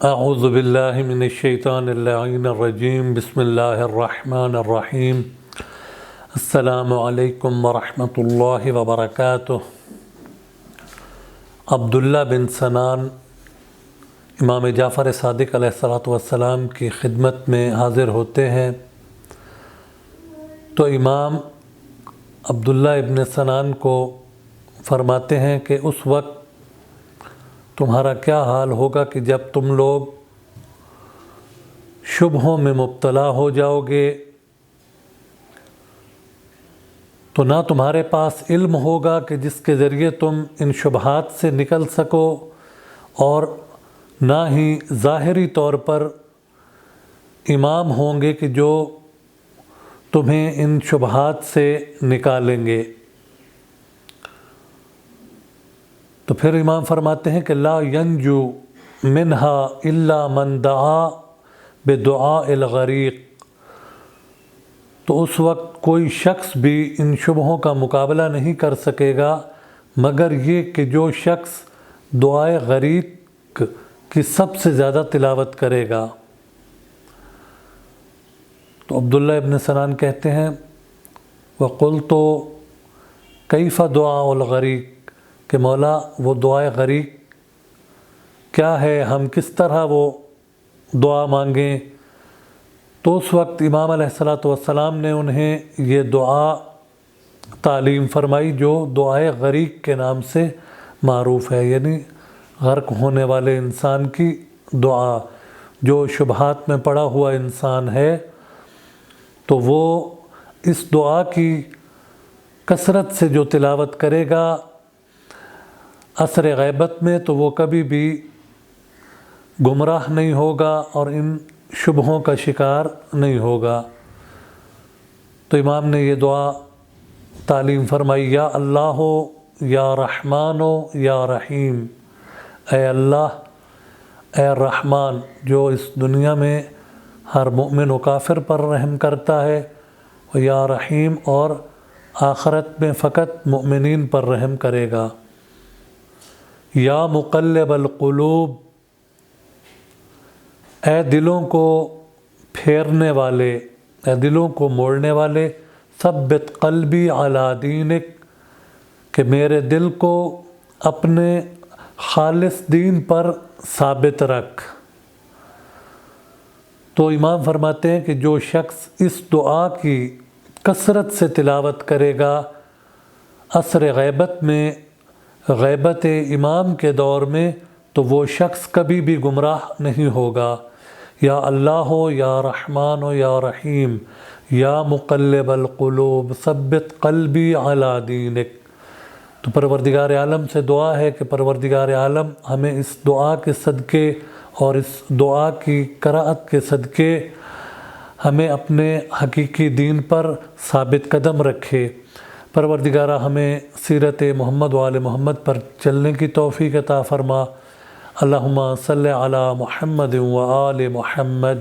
اعوذ باللہ من الشیطان اللعین الرجیم بسم اللہ الرحمن الرحیم السلام علیکم ورحمۃ اللہ وبرکاتہ۔ عبداللہ بن سنان امام جعفر صادق علیہ السلام کی خدمت میں حاضر ہوتے ہیں تو امام عبداللہ ابن سنان کو فرماتے ہیں کہ اس وقت تمہارا کیا حال ہوگا کہ جب تم لوگ شبہوں میں مبتلا ہو جاؤ گے تو نہ تمہارے پاس علم ہوگا کہ جس کے ذریعے تم ان شبہات سے نکل سکو، اور نہ ہی ظاہری طور پر امام ہوں گے کہ جو تمہیں ان شبہات سے نکالیں گے۔ تو پھر امام فرماتے ہیں کہ لا ینجو منہا الا من دعا بدعاء الغریق، تو اس وقت کوئی شخص بھی ان شبہوں کا مقابلہ نہیں کر سکے گا مگر یہ کہ جو شخص دعائے غریق کی سب سے زیادہ تلاوت کرے گا۔ تو عبداللہ ابن سنان کہتے ہیں وَقُلْتُ كَيْفَ دُعَاءُ الْغَرِيقِ، کہ مولا وہ دعائے غریق کیا ہے، ہم کس طرح وہ دعا مانگیں؟ تو اس وقت امام علیہ السلام نے انہیں یہ دعا تعلیم فرمائی جو دعائے غریق کے نام سے معروف ہے، یعنی غرق ہونے والے انسان کی دعا۔ جو شبہات میں پڑا ہوا انسان ہے تو وہ اس دعا کی کثرت سے جو تلاوت کرے گا عصر غیبت میں تو وہ کبھی بھی گمراہ نہیں ہوگا اور ان شبہوں کا شکار نہیں ہوگا۔ تو امام نے یہ دعا تعلیم فرمائی، یا اللہ یا رحمان یا رحیم، اے اللہ اے رحمان جو اس دنیا میں ہر مؤمن و کافر پر رحم کرتا ہے، یا رحیم اور آخرت میں فقط مؤمنین پر رحم کرے گا۔ یا مقلب القلوب، اے دلوں کو پھیرنے والے، اے دلوں کو موڑنے والے، ثبت قلبی علی دینک، کہ میرے دل کو اپنے خالص دین پر ثابت رکھ۔ تو امام فرماتے ہیں کہ جو شخص اس دعا کی کثرت سے تلاوت کرے گا عصر غیبت میں، غیبت امام کے دور میں، تو وہ شخص کبھی بھی گمراہ نہیں ہوگا۔ یا اللہ یا رحمان یا رحیم، یا مقلب القلوب ثبت قلبی علی دینک۔ تو پروردگار عالم سے دعا ہے کہ پروردگار عالم ہمیں اس دعا کے صدقے اور اس دعا کی قرأت کے صدقے ہمیں اپنے حقیقی دین پر ثابت قدم رکھے۔ پروردگارہ ہمیں سیرت محمد و آل محمد پر چلنے کی توفیق عطا فرما۔ اللہم صلی علی محمد و آل محمد۔